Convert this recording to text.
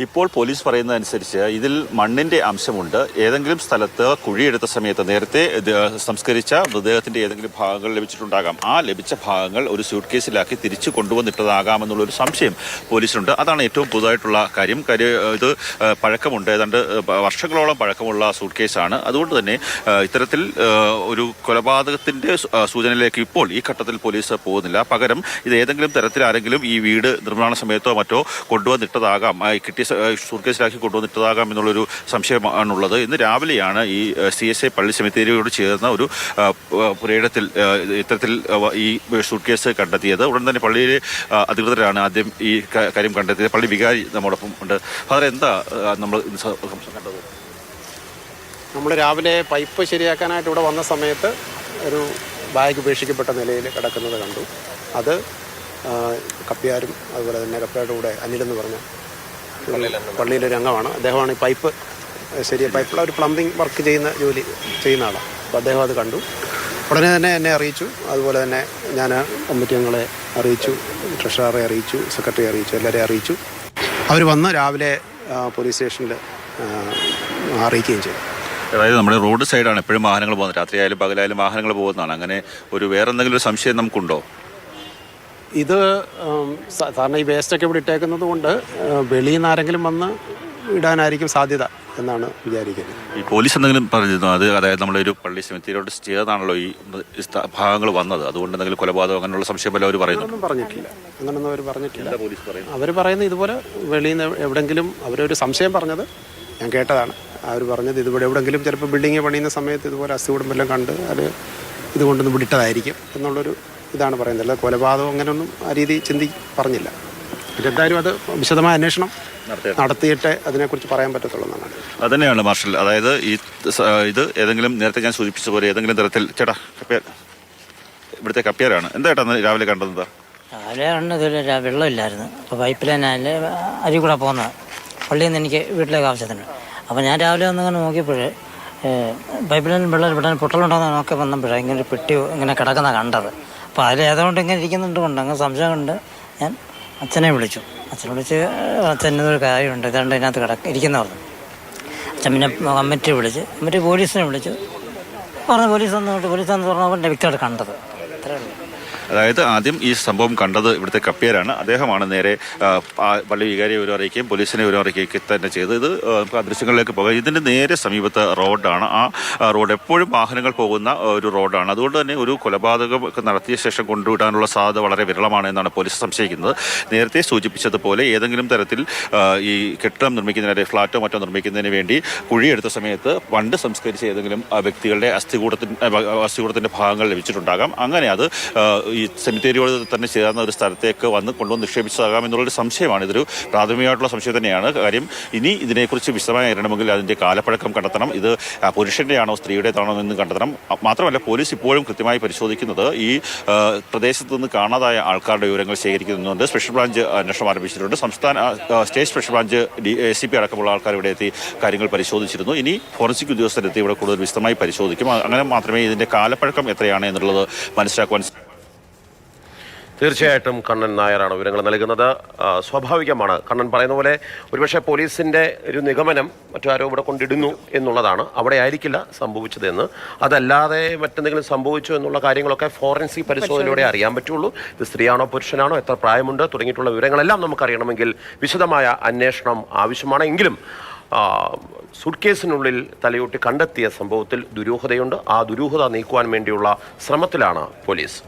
ഇപ്പോൾ പോലീസ് പറയുന്നതനുസരിച്ച് ഇതിൽ മണ്ണിൻ്റെ അംശമുണ്ട്. ഏതെങ്കിലും സ്ഥലത്ത് കുഴിയെടുത്ത സമയത്ത് നേരത്തെ സംസ്കരിച്ച മൃതദേഹത്തിൻ്റെ ഏതെങ്കിലും ഭാഗങ്ങൾ ലഭിച്ചിട്ടുണ്ടാകാം. ആ ലഭിച്ച ഭാഗങ്ങൾ ഒരു സ്യൂട്ട് കേസിലാക്കി തിരിച്ചു കൊണ്ടുവന്നിട്ടതാകാമെന്നുള്ളൊരു സംശയം പോലീസിനുണ്ട്. അതാണ് ഏറ്റവും പുതുതായിട്ടുള്ള കാര്യം. ഇത് പഴക്കമുണ്ട്, ഏതാണ്ട് വർഷങ്ങളോളം പഴക്കമുള്ള സൂട്ട് കേസാണ്. അതുകൊണ്ട് തന്നെ ഇത്തരത്തിൽ ഒരു കൊലപാതകത്തിൻ്റെ സൂചനയിലേക്ക് ഇപ്പോൾ ഈ ഘട്ടത്തിൽ പോലീസ് പോകുന്നില്ല. പകരം ഇത് ഏതെങ്കിലും തരത്തിൽ ആരെങ്കിലും ഈ വീട് നിർമ്മാണ സമയത്തോ മറ്റോ കൊണ്ടുവന്നിട്ടതാകാം, കിട്ടിയ സൂട്ട് കേസിലാക്കി കൊണ്ടുവന്നിട്ടതാകാം എന്നുള്ളൊരു സംശയമാണുള്ളത്. ഇന്ന് രാവിലെയാണ് ഈ CSI പള്ളി സെമിത്തേരിയോട് ചേർന്ന ഒരു പുരയിടത്തിൽ ഇത്തരത്തിൽ ഈ സൂട്ട് കേസ് കണ്ടെത്തിയത്. ഉടൻ തന്നെ പള്ളിയിലെ അധികൃതരാണ് ആദ്യം ഈ കാര്യം കണ്ടെത്തിയത്. പള്ളി വികാരി നമ്മോടൊപ്പം ഉണ്ട്. അതെന്താ നമ്മൾ കണ്ടത്? നമ്മൾ രാവിലെ പൈപ്പ് ശരിയാക്കാനായിട്ട് ഇവിടെ വന്ന സമയത്ത് ഒരു ബാഗ് ഉപേക്ഷിക്കപ്പെട്ട നിലയിൽ കിടക്കുന്നത് കണ്ടു. അത് കപ്പ്യാരും അതുപോലെ തന്നെ കപ്പ്യാരുടെ കൂടെ അനിലെന്ന് പറഞ്ഞ പള്ളിയിലൊരു അംഗമാണ്. അദ്ദേഹമാണ് ഈ പൈപ്പ് പൈപ്പുള്ള ഒരു പ്ലംബിംഗ് വർക്ക് ജോലി ചെയ്യുന്ന ആളാണ്. അപ്പോൾ അദ്ദേഹം അത് കണ്ടു. ഉടനെ തന്നെ എന്നെ അറിയിച്ചു. അതുപോലെ തന്നെ ഞാൻ കമ്മിറ്റി അംഗങ്ങളെ അറിയിച്ചു, ട്രഷററെ അറിയിച്ചു, സെക്രട്ടറി അറിയിച്ചു, എല്ലാവരെയും അറിയിച്ചു. അവർ വന്ന് രാവിലെ പോലീസ് സ്റ്റേഷനിൽ അറിയിക്കുകയും ചെയ്തു. അതായത് നമ്മുടെ റോഡ് സൈഡാണ് എപ്പോഴും വാഹനങ്ങൾ പോകുന്നത്, രാത്രിയായാലും പകലായാലും വാഹനങ്ങൾ പോകുന്നതാണ്. അങ്ങനെ ഒരു വേറെ എന്തെങ്കിലും ഒരു സംശയം നമുക്കുണ്ടോ? ഇത് സാധാരണ ഈ വേസ്റ്റൊക്കെ ഇവിടെ ഇട്ടേക്കുന്നത് കൊണ്ട് വെളിയിൽ നിന്ന് ആരെങ്കിലും വന്ന് ഇടാനായിരിക്കും സാധ്യത എന്നാണ് വിചാരിക്കുന്നത്. ഈ പോലീസ് എന്തെങ്കിലും പറഞ്ഞിരുന്നു? അതായത് നമ്മളൊരു പള്ളി സെമിത്തേരിയോട് ചേർന്നാണല്ലോ ഈ ഭാഗങ്ങൾ വന്നത്, അതുകൊണ്ട് എന്തെങ്കിലും കൊലപാതകം അങ്ങനെയുള്ള സംശയം അവർ പറയുന്നു? അങ്ങനൊന്നും അവർ പറഞ്ഞിട്ടില്ല. അവർ പറയുന്നത് ഇതുപോലെ വെളിയിൽ നിന്ന് എവിടെയെങ്കിലും അവരൊരു സംശയം പറഞ്ഞത് ഞാൻ കേട്ടതാണ്. അവർ പറഞ്ഞത് ഇതുപോലെ എവിടെയെങ്കിലും ചിലപ്പോൾ ബിൽഡിങ് പണിയുന്ന സമയത്ത് ഇതുപോലെ അസ്ഥികൂടമെല്ലാം കണ്ട് അത് ഇതുകൊണ്ടൊന്ന് വിടിട്ടതായിരിക്കും എന്നുള്ളൊരു ഇതാണ് പറയുന്നത്. അല്ല കൊലപാതകം അങ്ങനെയൊന്നും ആ രീതി പറഞ്ഞില്ല. എന്തായാലും അത് വിശദമായ അന്വേഷണം നടത്തിയിട്ട് അതിനെക്കുറിച്ച് പറയാൻ പറ്റത്തുള്ളൂ എന്നാണ്. അതുതന്നെയാണ് മാർഷൽ. അതായത് ഇത് ഏതെങ്കിലും നേരത്തെ ഞാൻ സൂചിപ്പിച്ച പോലെ ഏതെങ്കിലും തരത്തിൽ ചേട്ടാ ഇവിടുത്തെ കപ്പ്യാരാണ്. എന്താ ചേട്ടാ രാവിലെ കണ്ടത്? രാവിലെ കണ്ടത് വെള്ളമില്ലായിരുന്നു. അപ്പോൾ പൈപ്പ് ലൈൻ അരി കൂടെ പോകുന്നത് പള്ളിയിൽ നിന്ന് എനിക്ക് വീട്ടിലേക്ക് ആവശ്യത്തിന്. അപ്പോൾ ഞാൻ രാവിലെ വന്നിങ്ങനെ നോക്കിയപ്പോഴേ പൈപ്പ് ലൈനിൽ വെള്ളം വിടാൻ പൊട്ടലുണ്ടോയെന്ന് നോക്കി വന്നപ്പോഴേ ഇങ്ങനെ ഒരു പെട്ടി ഇങ്ങനെ കിടക്കുന്ന കണ്ടത്. അപ്പോൾ അതിൽ ഏതുകൊണ്ട് ഇങ്ങനെ ഇരിക്കുന്നുണ്ട് കൊണ്ട് അങ്ങനെ സംശയം കൊണ്ട് ഞാൻ അച്ഛനെ വിളിച്ചു. അച്ഛനൊരു കാര്യമുണ്ട്, ഇതാണ്ട് ഇതിനകത്ത് ഇരിക്കുന്ന പറഞ്ഞു. അച്ഛൻ പിന്നെ കമ്മിറ്റി വിളിച്ച് പോലീസിനെ വിളിച്ചു. പറഞ്ഞു പോലീസ് വന്ന് പറഞ്ഞപ്പോൾ വ്യക്തിയോട് കണ്ടത്. അത്രേ ഉള്ളൂ. അതായത് ആദ്യം ഈ സംഭവം കണ്ടത് ഇവിടുത്തെ കപ്പ്യാരാണ്. അദ്ദേഹമാണ് നേരെ പള്ളി വികാരിയെ ഒരു അറിയിക്കുകയും പോലീസിനെ ഒരു അറിയിക്കുകയും തന്നെ ചെയ്ത്. ഇത് ദൃശ്യങ്ങളിലേക്ക് പോകാം. ഇതിൻ്റെ നേരെ സമീപത്ത് റോഡാണ്. ആ റോഡ് എപ്പോഴും വാഹനങ്ങൾ പോകുന്ന ഒരു റോഡാണ്. അതുകൊണ്ട് തന്നെ ഒരു കൊലപാതകം നടത്തിയ ശേഷം കൊണ്ടുവിടാനുള്ള സാധ്യത വളരെ വിരളമാണ് എന്നാണ് പോലീസ് സംശയിക്കുന്നത്. നേരത്തെ സൂചിപ്പിച്ചതുപോലെ ഏതെങ്കിലും തരത്തിൽ ഈ കെട്ടിടം നിർമ്മിക്കുന്നതിന് ഫ്ലാറ്റോ മറ്റോ നിർമ്മിക്കുന്നതിന് വേണ്ടി കുഴിയെടുത്ത സമയത്ത് പണ്ട് സംസ്കരിച്ച ഏതെങ്കിലും വ്യക്തികളുടെ അസ്ഥികൂടത്തിൻ്റെ ഭാഗങ്ങൾ ലഭിച്ചിട്ടുണ്ടാകാം. അങ്ങനെ അത് ഈ സെമിത്തേരിയോട് തന്നെ ചേർന്ന ഒരു സ്ഥലത്തേക്ക് കൊണ്ടുവന്ന് നിക്ഷേപിച്ചതാകാം എന്നുള്ളൊരു സംശയമാണ്. ഇതൊരു പ്രാഥമികമായിട്ടുള്ള സംശയം തന്നെയാണ്. കാര്യം ഇനി ഇതിനെക്കുറിച്ച് വിശദമായി അറിയണമെങ്കിൽ അതിൻ്റെ കാലപ്പഴക്കം കണ്ടെത്തണം. ഇത് പുരുഷൻ്റെയാണോ സ്ത്രീയുടേതാണോ എന്ന് കണ്ടെത്തണം. മാത്രമല്ല പോലീസ് ഇപ്പോഴും കൃത്യമായി പരിശോധിക്കുന്നത് ഈ പ്രദേശത്ത് നിന്ന് കാണാതായ ആൾക്കാരുടെ വിവരങ്ങൾ ശേഖരിക്കുന്നുണ്ട്. സ്പെഷ്യൽ ബ്രാഞ്ച് അന്വേഷണം ആരംഭിച്ചിട്ടുണ്ട്. സ്റ്റേറ്റ് സ്പെഷ്യൽ ബ്രാഞ്ച് SCP അടക്കമുള്ള ആൾക്കാർ ഇവിടെ എത്തി കാര്യങ്ങൾ പരിശോധിച്ചിരുന്നു. ഇനി ഫോറൻസിക് ഉദ്യോഗസ്ഥരെത്തി ഇവിടെ കൂടുതൽ വിശദമായി പരിശോധിക്കും. അങ്ങനെ മാത്രമേ ഇതിൻ്റെ കാലപ്പഴക്കം എത്രയാണ് എന്നുള്ളത് മനസ്സിലാക്കുവാൻ. തീർച്ചയായിട്ടും കണ്ണൻ നായരാണ് വിവരങ്ങൾ നൽകുന്നത്. സ്വാഭാവികമാണ് കണ്ണൻ പറയുന്ന പോലെ ഒരുപക്ഷെ പോലീസിൻ്റെ ഒരു നിഗമനം മറ്റാരോ ഇവിടെ കൊണ്ടിടുന്നു എന്നുള്ളതാണ്. അവിടെ ആയിരിക്കില്ല സംഭവിച്ചതെന്ന്. അതല്ലാതെ മറ്റെന്തെങ്കിലും സംഭവിച്ചു എന്നുള്ള കാര്യങ്ങളൊക്കെ ഫോറൻസിക് പരിശോധനയിലൂടെ അറിയാൻ പറ്റുള്ളൂ. ഇത് സ്ത്രീയാണോ പുരുഷനാണോ, എത്ര പ്രായമുണ്ട് തുടങ്ങിയിട്ടുള്ള വിവരങ്ങളെല്ലാം നമുക്കറിയണമെങ്കിൽ വിശദമായ അന്വേഷണം ആവശ്യമാണ്. എങ്കിലും സൂട്ട് കേസിനുള്ളിൽ തലയൂട്ടി കണ്ടെത്തിയ സംഭവത്തിൽ ദുരൂഹതയുണ്ട്. ആ ദുരൂഹത നീക്കുവാൻ വേണ്ടിയുള്ള ശ്രമത്തിലാണ് പോലീസ്.